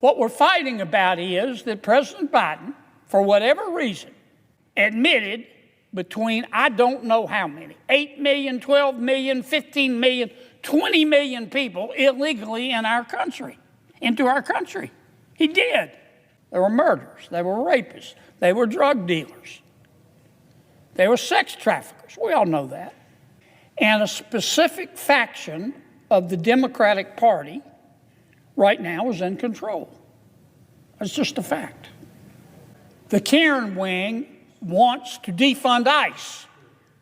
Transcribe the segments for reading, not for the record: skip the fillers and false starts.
What we're fighting about is that President Biden, for whatever reason, admitted between I don't know how many, 8 million, 12 million, 15 million, 20 million people illegally in our country, into our country. He did. They were murderers. They were rapists. They were drug dealers. They were sex traffickers. We all know that. And a specific faction of the Democratic Party right now is in control. It's just a fact. The Karen wing wants to defund ICE.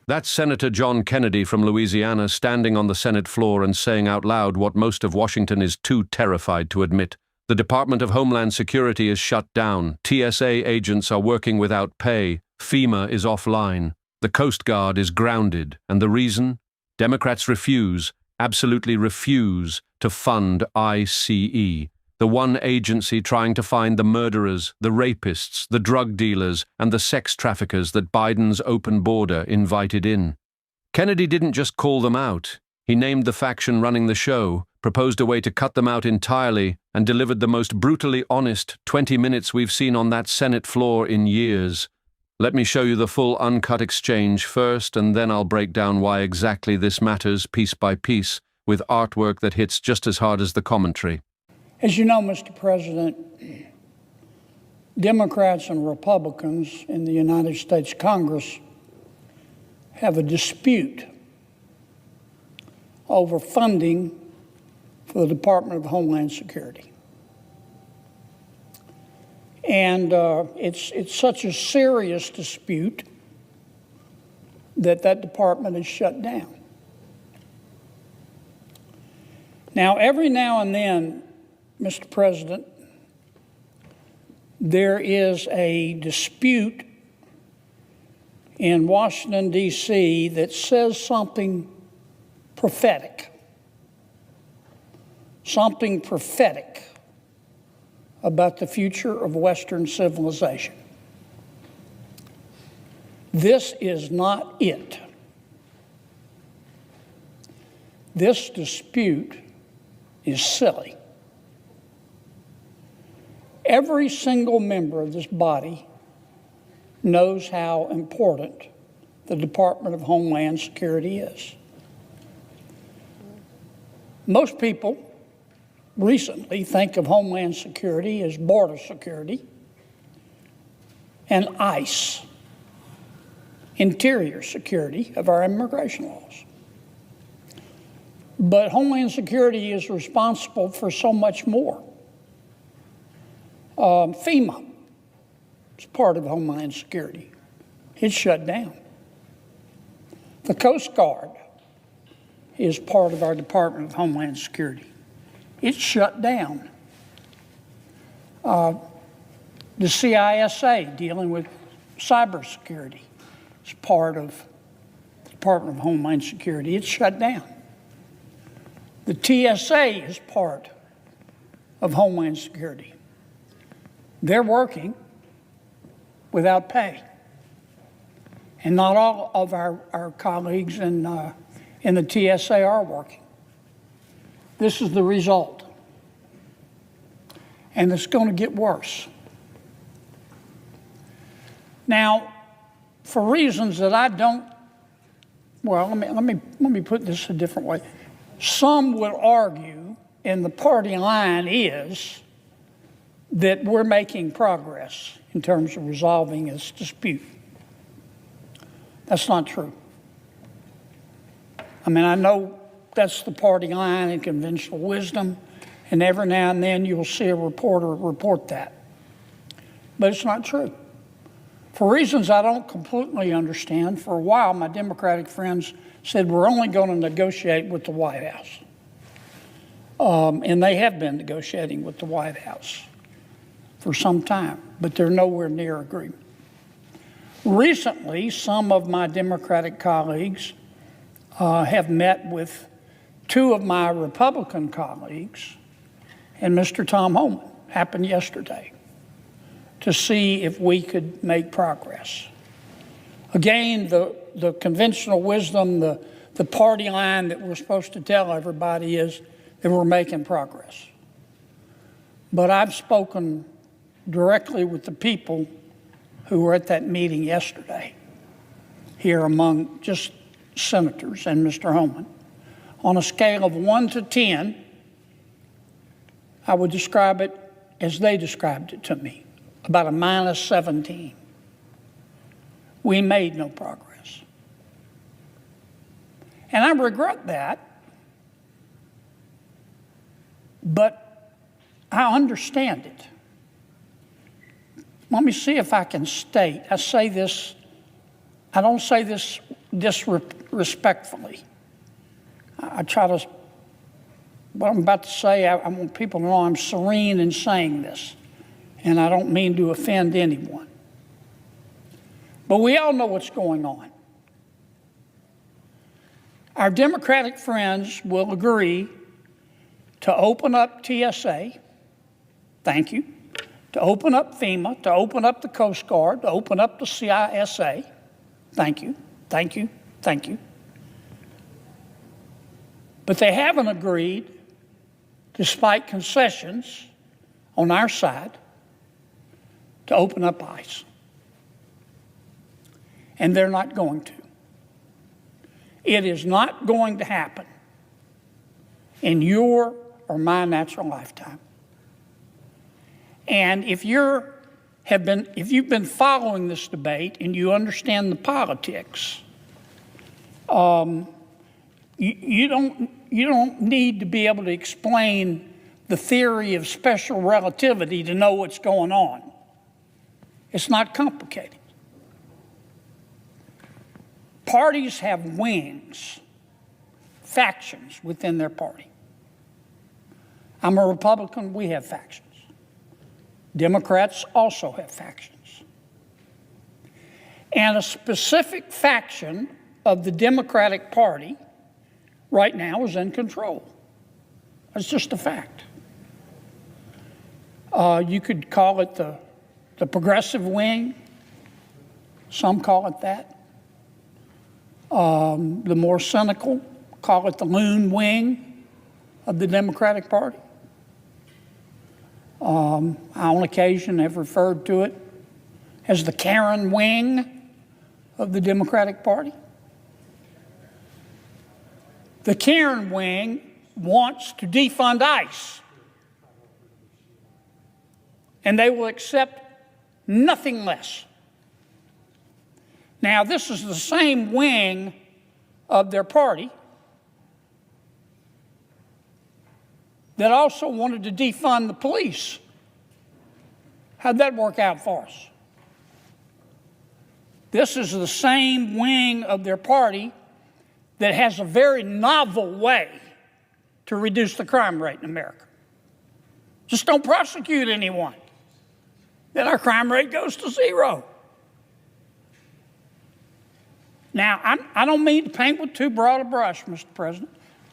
That's Senator John Kennedy from Louisiana standing on the Senate floor and saying out loud what most of Washington is too terrified to admit. The Department of Homeland Security is shut down. TSA agents are working without pay. FEMA is offline. The Coast Guard is grounded. And the reason? Democrats refuse, absolutely refuse, to fund ICE, the one agency trying to find the murderers, the rapists, the drug dealers, and the sex traffickers that Biden's open border invited in. Kennedy didn't just call them out. He named the faction running the show, proposed a way to cut them out entirely, and delivered the most brutally honest 20 minutes we've seen on that Senate floor in years. Let me show you the full uncut exchange first, and then I'll break down why exactly this matters piece by piece, with artwork that hits just as hard as the commentary. As you know, Mr. President, Democrats and Republicans in the United States Congress have a dispute over funding for the Department of Homeland Security. And it's such a serious dispute that department is shut down. Now, every now and then, Mr. President, there is a dispute in Washington, D.C. that says something prophetic about the future of Western civilization. This is not it. This dispute is silly. Every single member of this body knows how important the Department of Homeland Security is. Most people recently think of Homeland Security as border security and ICE, interior security of our immigration laws. But Homeland Security is responsible for so much more. FEMA is part of Homeland Security. It's shut down. The Coast Guard is part of our Department of Homeland Security. It's shut down. The CISA, dealing with cybersecurity, is part of the Department of Homeland Security. It's shut down. The TSA is part of Homeland Security. They're working without pay. And not all of our colleagues in the TSA are working. This is the result. And it's going to get worse. Now, for reasons that I don't, well, let me put this a different way. Some would argue, and the party line is, that we're making progress in terms of resolving this dispute. That's not true. I mean, I know that's the party line and conventional wisdom, and every now and then you'll see a reporter report that. But it's not true. For reasons I don't completely understand, for a while my Democratic friends said we're only going to negotiate with the White House. And they have been negotiating with the White House for some time, but they're nowhere near agreement. Recently, some of my Democratic colleagues have met with two of my Republican colleagues and Mr. Tom Homan. Happened yesterday, to see if we could make progress. Again, the conventional wisdom, the party line that we're supposed to tell everybody is that we're making progress. But I've spoken directly with the people who were at that meeting yesterday, here among just senators and Mr. Homan. On a scale of 1 to 10, I would describe it as they described it to me, about a minus 17. We made no progress. And I regret that, but I understand it. Let me see if I can state. I say this, I don't say this disrespectfully. I try to, what I'm about to say, I want people to know I'm serene in saying this, and I don't mean to offend anyone. But we all know what's going on. Our Democratic friends will agree to open up TSA, thank you, to open up FEMA, to open up the Coast Guard, to open up the CISA, thank you, thank you, thank you. But they haven't agreed, despite concessions on our side, to open up ICE. And they're not going to. It is not going to happen in your or my natural lifetime. And if you've been following this debate and you understand the politics, you don't need to be able to explain the theory of special relativity to know what's going on. It's not complicated. Parties have wings, factions within their party. I'm a Republican, we have factions. Democrats also have factions. And a specific faction of the Democratic Party right now is in control. That's just a fact. You could call it the progressive wing. Some call it that. The more cynical call it the loon wing of the Democratic Party. I, on occasion, have referred to it as the Karen wing of the Democratic Party. The Karen wing wants to defund ICE, and they will accept nothing less. Now, this is the same wing of their party that also wanted to defund the police. How'd that work out for us? This is the same wing of their party that has a very novel way to reduce the crime rate in America. Just don't prosecute anyone. Then our crime rate goes to zero. Now, I don't mean to paint with too broad a brush, Mr. President.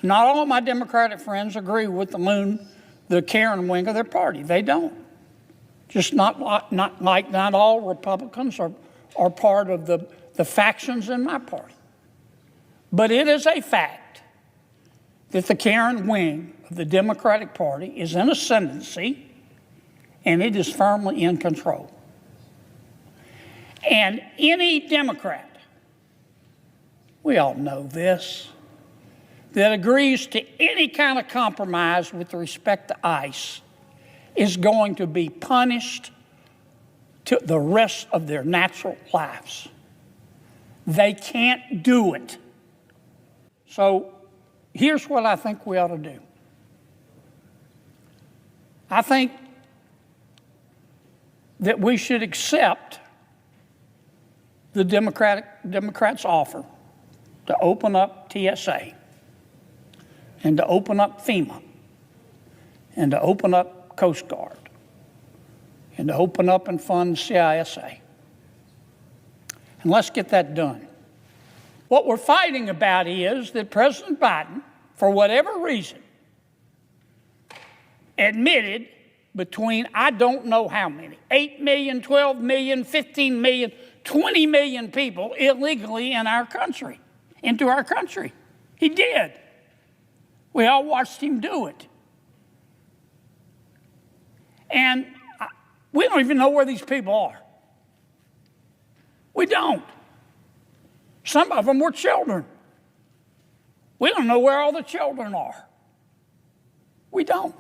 Not all of my Democratic friends agree with the Karen wing of their party. They don't. Just not all Republicans are part of the factions in my party. But it is a fact that the Karen wing of the Democratic Party is in ascendancy, and it is firmly in control. And any Democrat, we all know this, that agrees to any kind of compromise with respect to ICE is going to be punished to the rest of their natural lives. They can't do it. So here's what I think we ought to do. I think that we should accept the Democrats' offer to open up TSA and to open up FEMA and to open up Coast Guard and to open up and fund CISA. And let's get that done. What we're fighting about is that President Biden, for whatever reason, admitted between I don't know how many, 8 million, 12 million, 15 million, 20 million people illegally in our country, into our country. He did. We all watched him do it. And we don't even know where these people are. We don't. Some of them were children. We don't know where all the children are. We don't.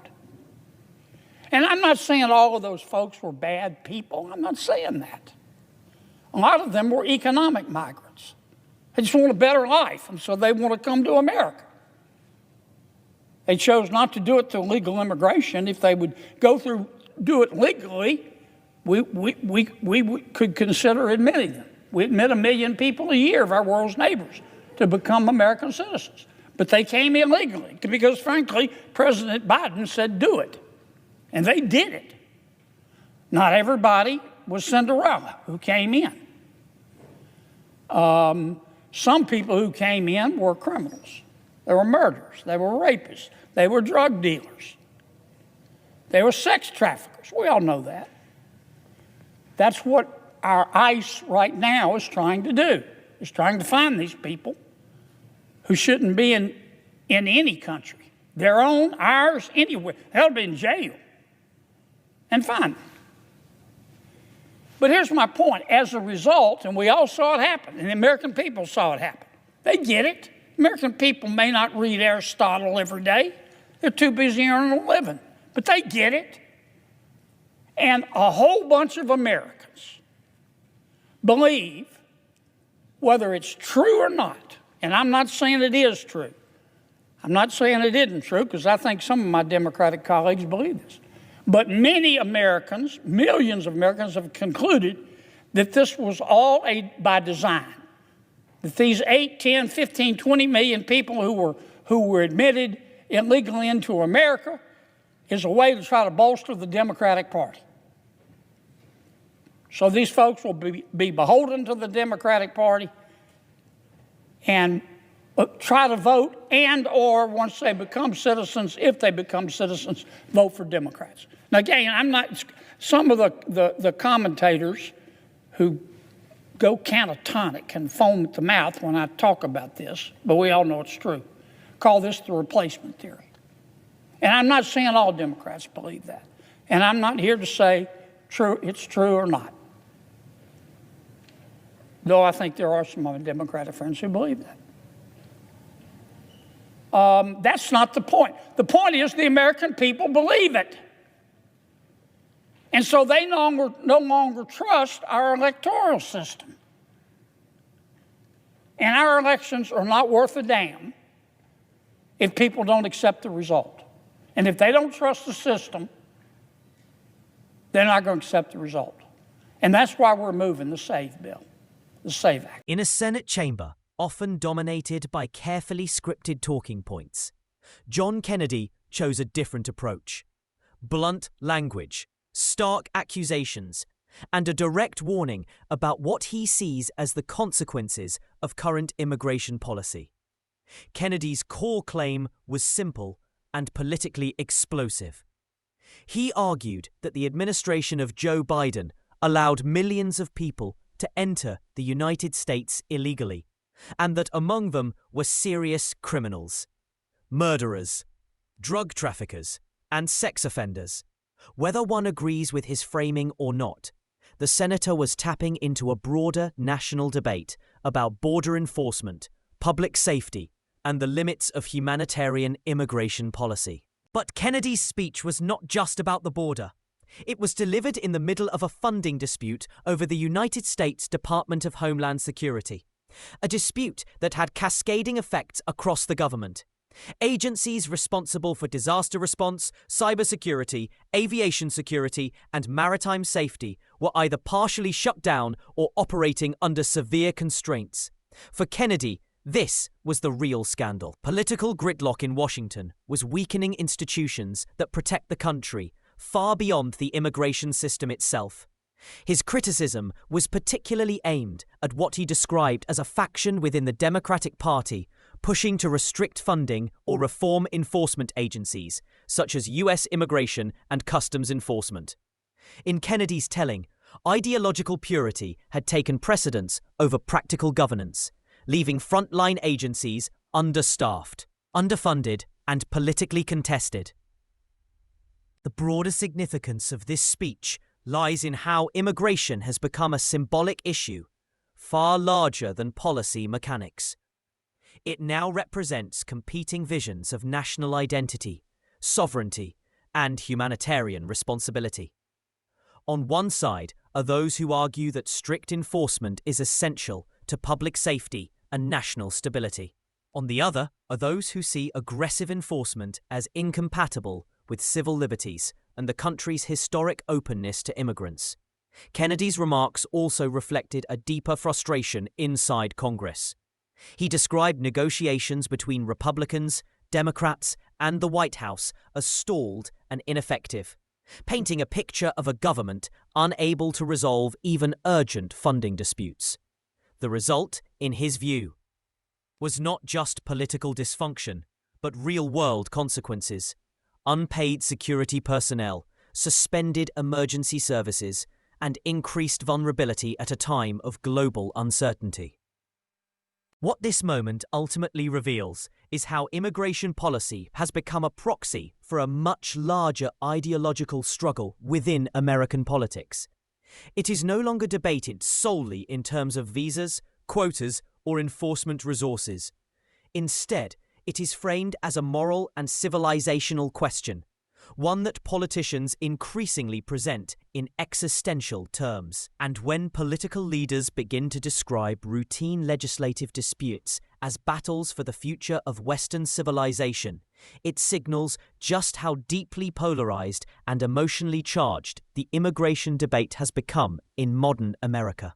And I'm not saying all of those folks were bad people. I'm not saying that. A lot of them were economic migrants. They just want a better life, and so they want to come to America. They chose not to do it through legal immigration. If they would do it legally, we could consider admitting them. We admit 1 million people a year of our world's neighbors to become American citizens. But they came illegally because, frankly, President Biden said do it. And they did it. Not everybody was Cinderella who came in. Some people who came in were criminals. They were murderers. They were rapists. They were drug dealers. They were sex traffickers. We all know that. That's what our ICE right now is trying to do, is trying to find these people who shouldn't be in any country, their own, ours, anywhere. They'll be in jail and find them. But here's my point. As a result, and we all saw it happen, and the American people saw it happen. They get it. American people may not read Aristotle every day. They're too busy earning a living. But they get it. And a whole bunch of Americans believe, whether it's true or not, and I'm not saying it is true. I'm not saying it isn't true, because I think some of my Democratic colleagues believe this. But many Americans, millions of Americans, have concluded that this was all by design. That these 8, 10, 15, 20 million people who were admitted illegally into America is a way to try to bolster the Democratic Party. So these folks will be beholden to the Democratic Party and try to vote, and or once they become citizens, if they become citizens, vote for Democrats. Now again, some of the commentators who go catatonic and foam at the mouth when I talk about this, but we all know it's true, call this the replacement theory. And I'm not saying all Democrats believe that. And I'm not here to say it's true or not. Though I think there are some of my Democratic friends who believe that. That's not the point. The point is the American people believe it. And so they no longer trust our electoral system. And our elections are not worth a damn if people don't accept the result. And if they don't trust the system, they're not going to accept the result. And that's why we're moving the SAVE bill, the SAVE Act. In a Senate chamber often dominated by carefully scripted talking points, John Kennedy chose a different approach. Blunt language, stark accusations, and a direct warning about what he sees as the consequences of current immigration policy. Kennedy's core claim was simple and politically explosive. He argued that the administration of Joe Biden allowed millions of people to enter the United States illegally, and that among them were serious criminals, murderers, drug traffickers, and sex offenders. Whether one agrees with his framing or not, the senator was tapping into a broader national debate about border enforcement, public safety, and the limits of humanitarian immigration policy. But Kennedy's speech was not just about the border. It was delivered in the middle of a funding dispute over the United States Department of Homeland Security, a dispute that had cascading effects across the government. Agencies responsible for disaster response, cybersecurity, aviation security, and maritime safety were either partially shut down or operating under severe constraints. For Kennedy, this was the real scandal. Political gridlock in Washington was weakening institutions that protect the country far beyond the immigration system itself. His criticism was particularly aimed at what he described as a faction within the Democratic Party pushing to restrict funding or reform enforcement agencies, such as U.S. Immigration and Customs Enforcement. In Kennedy's telling, ideological purity had taken precedence over practical governance, leaving frontline agencies understaffed, underfunded, and politically contested. The broader significance of this speech lies in how immigration has become a symbolic issue, far larger than policy mechanics. It now represents competing visions of national identity, sovereignty, and humanitarian responsibility. On one side are those who argue that strict enforcement is essential to public safety and national stability. On the other are those who see aggressive enforcement as incompatible with civil liberties and the country's historic openness to immigrants. Kennedy's remarks also reflected a deeper frustration inside Congress. He described negotiations between Republicans, Democrats, and the White House as stalled and ineffective, painting a picture of a government unable to resolve even urgent funding disputes. The result, in his view, was not just political dysfunction, but real-world consequences. Unpaid security personnel, suspended emergency services, and increased vulnerability at a time of global uncertainty. What this moment ultimately reveals is how immigration policy has become a proxy for a much larger ideological struggle within American politics. It is no longer debated solely in terms of visas, quotas, or enforcement resources. Instead, it is framed as a moral and civilizational question, one that politicians increasingly present in existential terms. And when political leaders begin to describe routine legislative disputes as battles for the future of Western civilization, it signals just how deeply polarized and emotionally charged the immigration debate has become in modern America.